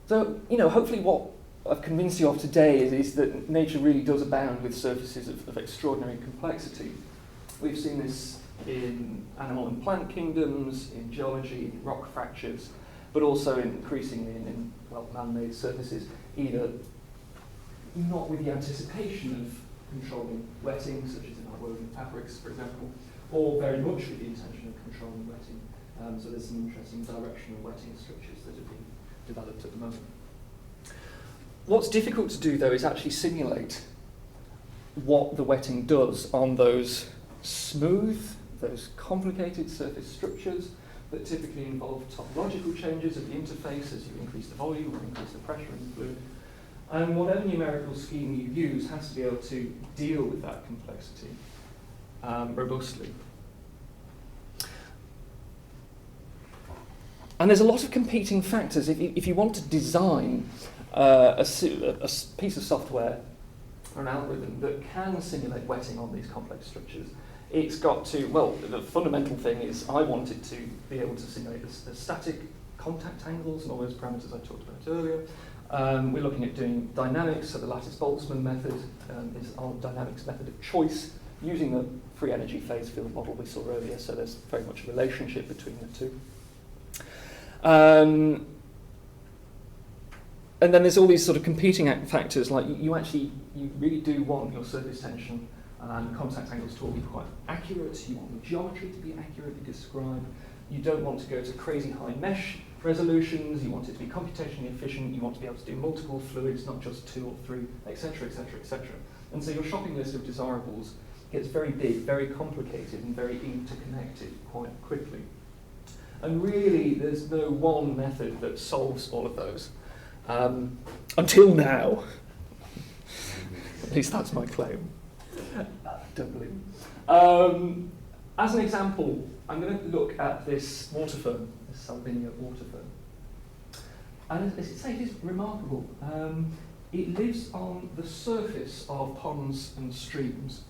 So, hopefully what I've convinced you of today is that nature really does abound with surfaces of extraordinary complexity. We've seen this in animal and plant kingdoms, in geology, in rock fractures, but also increasingly in man-made surfaces, either not with the anticipation of controlling wetting, such as in our woven fabrics, for example, or very much with the intention of controlling wetting. So there's some interesting directional wetting structures that have been developed at the moment. What's difficult to do, though, is actually simulate what the wetting does on those smooth, those complicated surface structures that typically involve topological changes at the interface as you increase the volume or increase the pressure in the fluid. And whatever numerical scheme you use has to be able to deal with that complexity robustly. And there's a lot of competing factors. If you want to design a piece of software or an algorithm that can simulate wetting on these complex structures, it's got to, the fundamental thing is I want it to be able to simulate the static contact angles and all those parameters I talked about earlier. We're looking at doing dynamics, so the lattice-Boltzmann method is our dynamics method of choice, using the free energy phase field model we saw earlier, so there's very much a relationship between the two. And then there's all these sort of competing factors, like you really do want your surface tension and contact angles to all be quite accurate. You want the geometry to be accurately described. You don't want to go to crazy high mesh resolutions. You want it to be computationally efficient. You want to be able to do multiple fluids, not just 2 or 3, etc., etc., etc. And so your shopping list of desirables gets very big, very complicated, and very interconnected quite quickly. And really, there's no one method that solves all of those. Until now. At least that's my claim. Don't believe it. As an example, I'm going to look at this water fern, this Salvinia water fern. And as it says, it is remarkable. It lives on the surface of ponds and streams.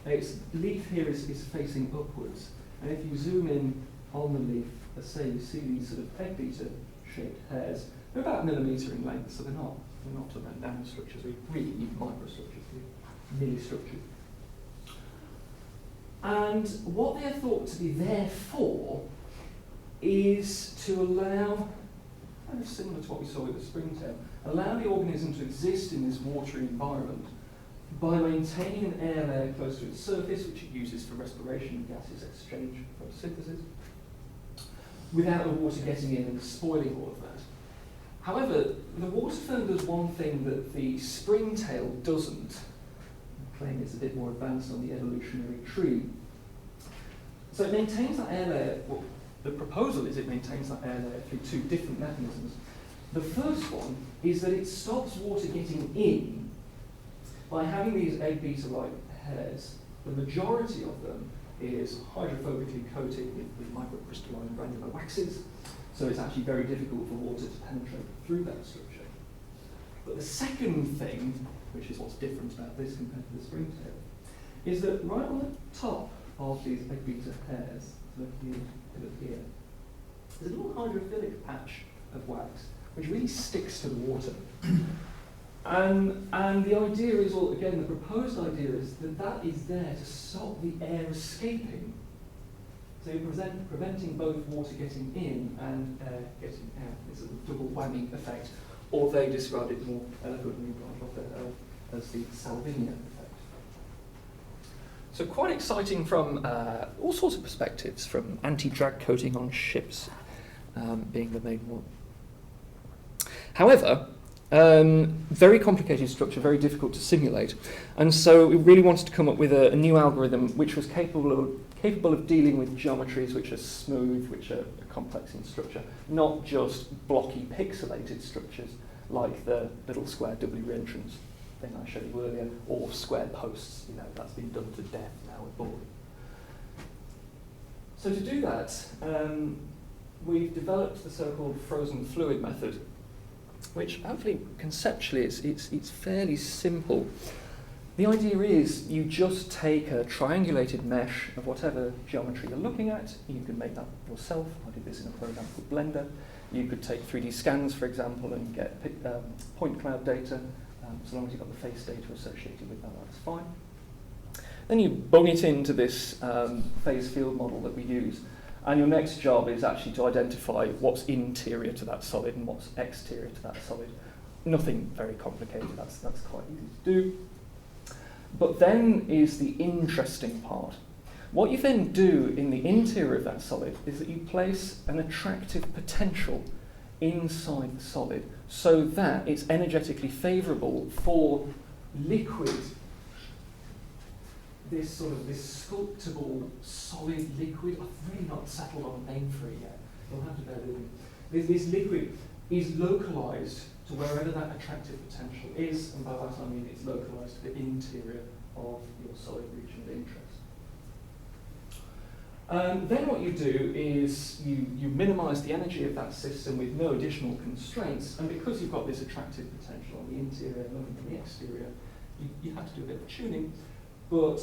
Its leaf here is facing upwards. And if you zoom in on the leaf, let's say you see these sort of egg beater shaped hairs. They're about a millimetre in length, so they're not We're not talking about nanostructures, we really need microstructures, millistructures. And what they're thought to be there for is to allow, kind of similar to what we saw with the springtail, allow the organism to exist in this watery environment by maintaining an air layer close to its surface, which it uses for respiration, gases exchange, photosynthesis, without the water getting in and spoiling all of that. However, the water fern does one thing that the springtail doesn't. I claim it's a bit more advanced on the evolutionary tree. So it maintains that air layer, well, the proposal is it maintains that air layer through two different mechanisms. The first one is that it stops water getting in by having these egg beta-like hairs. The majority of them is hydrophobically coated with microcrystalline granular waxes, so it's actually very difficult for water to penetrate through that structure. But the second thing, which is what's different about this compared to the springtail, is that right on the top of these egg beta hairs, look here, there's a little hydrophilic patch of wax which really sticks to the water. And the idea is, well, again, the proposed idea is that that is there to stop the air escaping. So you're preventing both water getting in and air getting out. It's a double whammy effect, or they described it more eloquently as the Salvinia effect. So quite exciting from all sorts of perspectives, from anti-drag coating on ships being the main one. However, very complicated structure, very difficult to simulate, and so we really wanted to come up with a new algorithm which was capable of dealing with geometries which are smooth, which are complex in structure, not just blocky pixelated structures like the little square W reentrance thing I showed you earlier, or square posts. You know, that's been done to death now with board. So to do that, we've developed the so-called frozen fluid method, which hopefully conceptually it's fairly simple. The idea is you just take a triangulated mesh of whatever geometry you're looking at. You can make that yourself. I did this in a program called Blender. You could take 3D scans, for example, and get point cloud data. So long as you've got the face data associated with that, that's fine. Then you bung it into this phase field model that we use. And your next job is actually to identify what's interior to that solid and what's exterior to that solid. Nothing very complicated, that's quite easy to do. But then is the interesting part. What you then do in the interior of that solid is that you place an attractive potential inside the solid so that it's energetically favourable for liquid, this sculptable solid liquid. I've really not settled on a name for it yet. You'll have to bear with me. This liquid is localised to wherever that attractive potential is, and by that I mean it's localised to the interior of your solid region of interest. Then what you do is you minimise the energy of that system with no additional constraints, and because you've got this attractive potential on the interior and on the exterior, you have to do a bit of tuning, but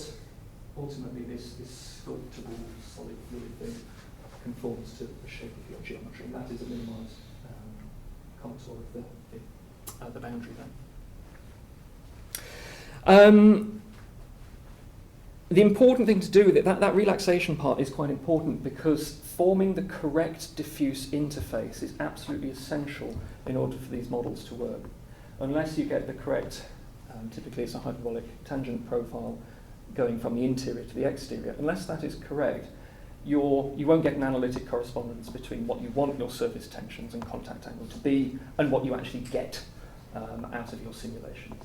ultimately this sculptable solid fluid thing conforms to the shape of your geometry, and that is a minimised contour of the boundary then. The important thing to do with it, that relaxation part is quite important because forming the correct diffuse interface is absolutely essential in order for these models to work. Unless you get the correct, typically it's a hyperbolic tangent profile going from the interior to the exterior, unless that is correct, you won't get an analytic correspondence between what you want your surface tensions and contact angle to be and what you actually get out of your simulations.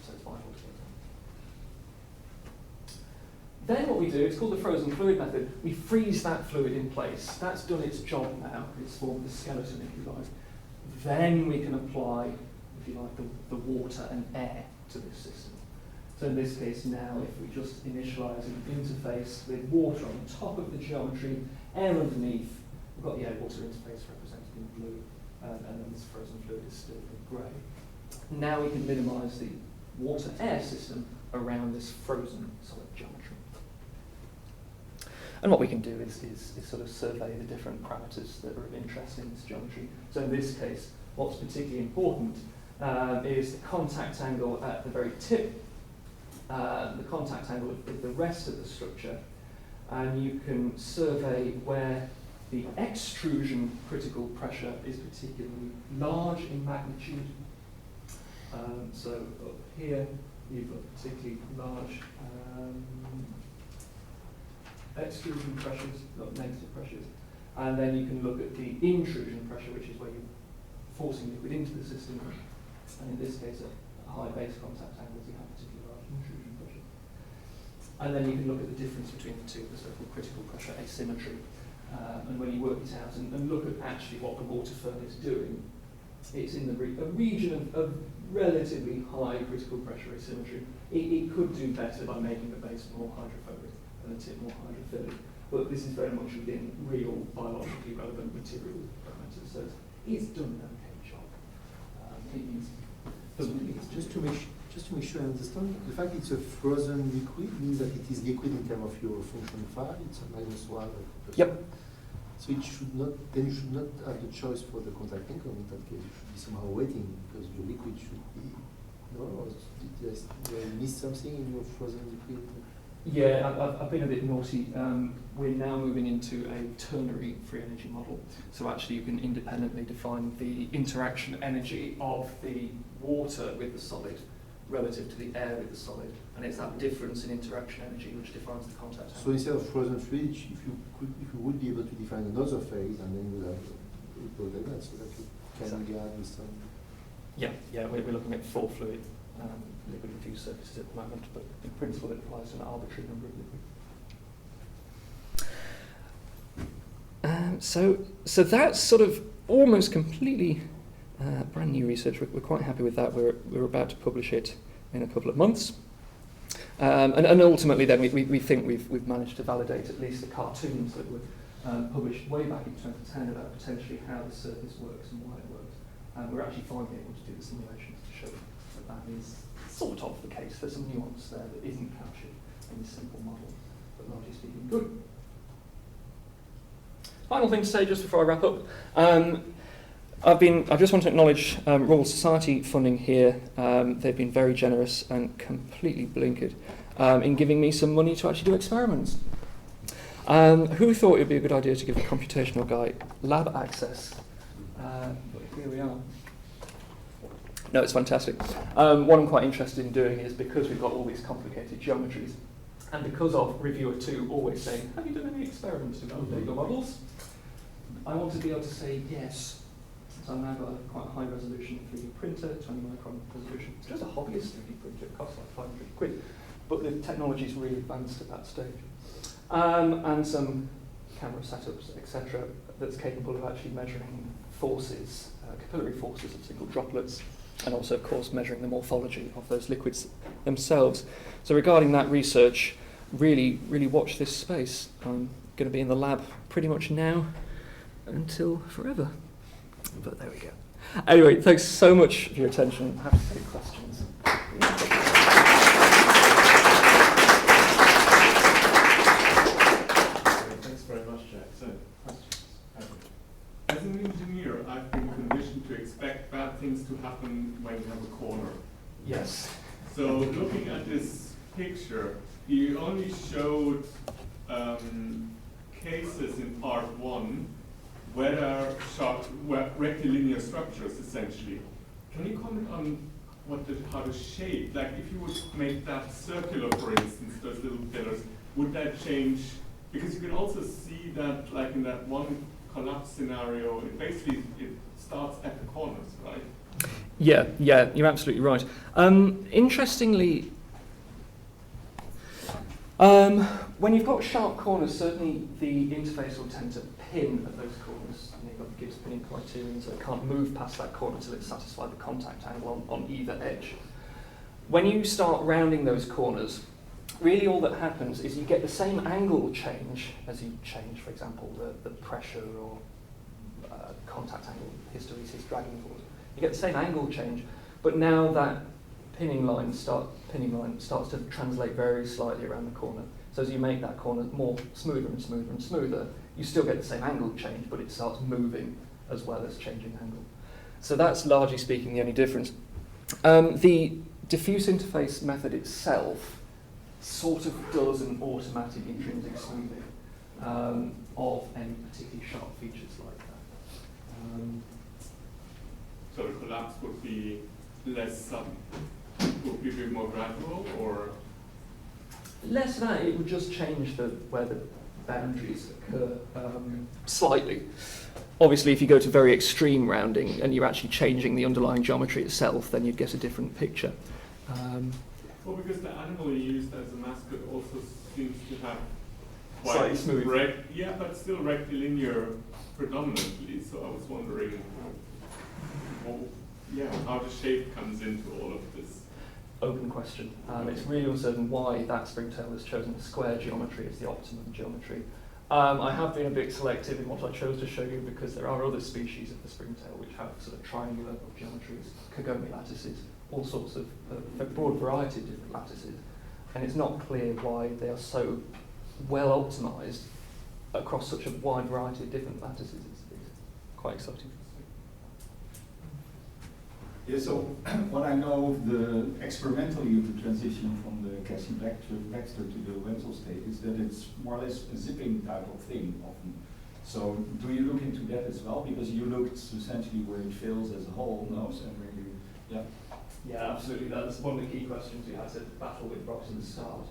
So it's vital to get that. Then what we do, it's called the frozen fluid method, we freeze that fluid in place. That's done its job now, it's formed the skeleton if you like. Then we can apply, if you like, the water and air to this system. So in this case now, if we just initialise an interface with water on top of the geometry, air underneath, we've got the air-water interface represented in blue, and then this frozen fluid is still in grey. Now we can minimise the water-air system around this frozen solid geometry. And what we can do is sort of survey the different parameters that are of interest in this geometry. So in this case, what's particularly important is the contact angle at the very tip, the contact angle of the rest of the structure, and you can survey where the extrusion critical pressure is particularly large in magnitude. So up here, you've got particularly large extrusion pressures, not negative pressures. And then you can look at the intrusion pressure, which is where you're forcing liquid into the system. And in this case, at high base contact angles, you have particularly large intrusion pressure. And then you can look at the difference between the two, the so-called critical pressure asymmetry. And when you work it out and look at actually what the water furnace is doing, it's in a region of relatively high critical pressure asymmetry. It could do better by making the base more hydrophobic and the tip more hydrophilic, but this is very much within real biologically relevant material parameters, so it's done an okay job. Just to make sure I understand, the fact it's a frozen liquid means that it is liquid in terms of your function phi, it's a -1. Yep. So it should not, then you should not have the choice for the contact angle in that case. You should be somehow waiting because your liquid should be, no, or did I miss something in your frozen liquid? Yeah, I've been a bit naughty. We're now moving into a ternary free energy model. So actually you can independently define the interaction energy of the water with the solid relative to the air with the solid. And it's that difference in interaction energy which defines the contact angle. So instead of frozen fluid, if you would be able to define another phase, and then you would have it like that, so that you can Exactly. guard with some. Yeah, we're looking at full fluid liquid infused surfaces at the moment, but in principle it applies to an arbitrary number of liquids. So that's sort of almost completely brand new research. We're quite happy with that. We're about to publish it in a couple of months. And ultimately then we think we've managed to validate at least the cartoons that were published way back in 2010 about potentially how the surface works and why it works. And we're actually finally able to do the simulations to show that is sort of the case. There's some nuance there that isn't captured in this simple model, but largely speaking, good. Final thing to say just before I wrap up. I just want to acknowledge Royal Society funding here. They've been very generous and completely blinkered in giving me some money to actually do experiments. Who thought it would be a good idea to give the computational guy lab access? But here we are. No, it's fantastic. What I'm quite interested in doing is, because we've got all these complicated geometries, and because of reviewer 2 always saying, have you done any experiments to validate your models? I want to be able to say yes. So I've now got a quite high resolution 3D printer, 20 micron resolution. It's just a hobbyist 3D printer, it costs like 500 quid. But the technology's really advanced at that stage. And some camera setups, etc., that's capable of actually measuring forces, capillary forces of single droplets, and also, of course, measuring the morphology of those liquids themselves. So regarding that research, really watch this space. I'm going to be in the lab pretty much now until forever. But there we go. Anyway, thanks so much for your attention. Happy to take questions. Thanks very much, Jack. So, as an engineer, I've been conditioned to expect bad things to happen when you have a corner. Yes. So, looking at this picture, you only showed cases in part 1 where there are rectilinear structures, essentially. Can you comment on how the shape, like if you would make that circular, for instance, those little pillars, would that change? Because you can also see that, like in that one collapse scenario, it starts at the corners, right? Yeah, you're absolutely right. Interestingly, when you've got sharp corners, certainly the interface will tend to pin at those corners. And you've got the Gibbs pinning criterion, so it can't move past that corner until it's satisfied the contact angle on either edge. When you start rounding those corners, really all that happens is you get the same angle change as you change, for example, the pressure or contact angle, hysteresis, dragging force. You get the same angle change, but now that pinning line starts to translate very slightly around the corner. So as you make that corner more smoother and smoother and smoother, you still get the same angle change, but it starts moving as well as changing angle. So that's largely speaking the only difference. The diffuse interface method itself sort of does an automatic intrinsic smoothing of any particularly sharp features like that. So the collapse would be less sudden, would be a bit more gradual, or? Less than that, it would just change where the boundaries occur slightly. Obviously, if you go to very extreme rounding and you're actually changing the underlying geometry itself, then you'd get a different picture. Well, because the animal you used as a mascot also seems to have Slightly smooth. Yeah, but still rectilinear predominantly. So I was wondering, how the shape comes into all of this. Open question. It's really uncertain why that springtail has chosen the square geometry as the optimum geometry. I have been a bit selective in what I chose to show you because there are other species of the springtail which have sort of triangular geometries, Kagome lattices, all sorts of a broad variety of different lattices. And it's not clear why they are so well optimized across such a wide variety of different lattices. It's quite exciting. Yeah, so what I know of experimentally of the transition from the Cassie-Baxter to the Wenzel state is that it's more or less a zipping type of thing often. So do you look into that as well? Because you looked essentially where it fails as a whole, no? So where you, Yeah, absolutely. That's one of the key questions we had to battle with right at the start.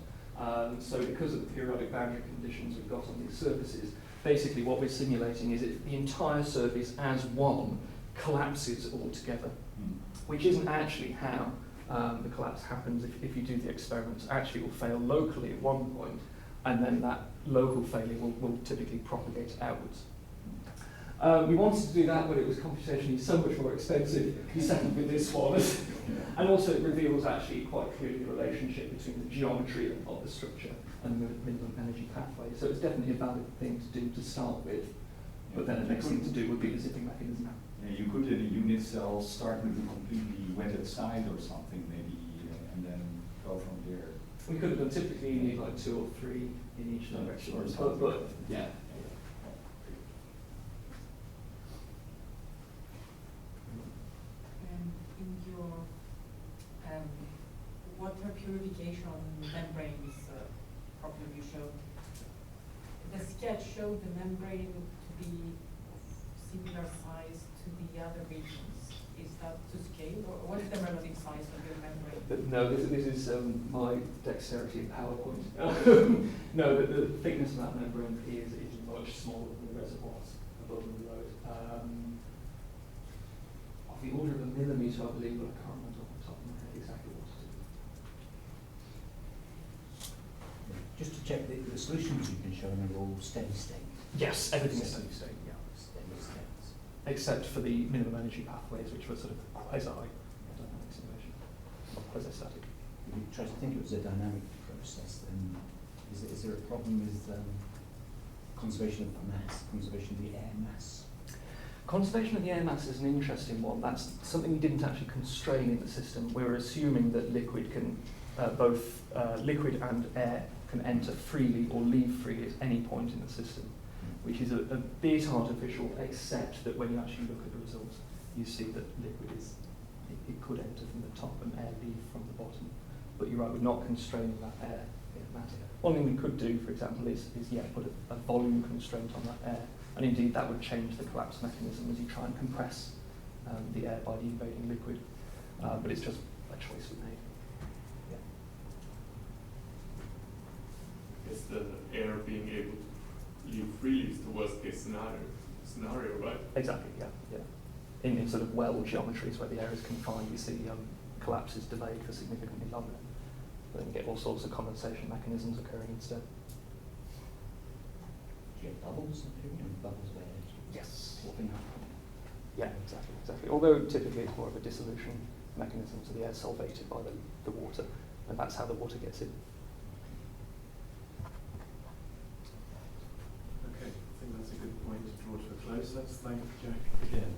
So because of the periodic boundary conditions we've got on these surfaces, basically what we're simulating is the entire surface as one collapses altogether, which isn't actually how the collapse happens if you do the experiments. Actually, it will fail locally at one point, and then that local failure will typically propagate outwards. We wanted to do that, but it was computationally so much more expensive to set up with this one. And also it reveals actually quite clearly the relationship between the geometry of the structure and the minimum energy pathway. So it's definitely a valid thing to do to start with, but then the next thing to do would be the zipping mechanism. Yeah, you could in a unit cell start with a completely wetted side or something maybe, and then go from there. We could have done, typically you need like 2 or 3 in each direction. Or something. But yeah. In your water purification membranes problem you showed, the sketch showed the membrane to be similar size to the other regions. Is that to scale, or what is the relative size of your membrane? No, this is my dexterity in PowerPoint. No, the thickness of that membrane is much smaller than the reservoirs above the road. Of the order of a millimetre, I believe, but I can't remember off the top of my head exactly what it is. Just to check, the solutions you've been showing are all steady state. Yes, everything is steady state, yeah. Steady states. Except for the minimum energy pathways, which were sort of quasi-dynamic simulation, or quasi-static. If you try to think it was a dynamic process, then is there a problem with conservation of mass, conservation of the air mass? Conservation of the air mass is an interesting one. That's something we didn't actually constrain in the system. We were assuming that liquid can, both liquid and air can enter freely or leave freely at any point in the system, which is a bit artificial, except that when you actually look at the results, you see that liquid it could enter from the top and air leave from the bottom. But you're right, we're not constraining that air mass. One thing we could do, for example, is put a volume constraint on that air. And indeed, that would change the collapse mechanism as you try and compress the air by the invading liquid. But it's just a choice we made. Is the air being able to leave freely is the worst case scenario, right? Exactly, yeah. In sort of well geometries where the air is confined, you see collapse is delayed for significantly longer. But then you get all sorts of condensation mechanisms occurring instead. Do you get bubbles appearing? Bubbles of air? Yes. Swapping out? Yeah, exactly. Although typically it's more of a dissolution mechanism, so the air is solvated by the water, and that's how the water gets in. Okay, I think that's a good point to draw to a close. Let's thank Jack again.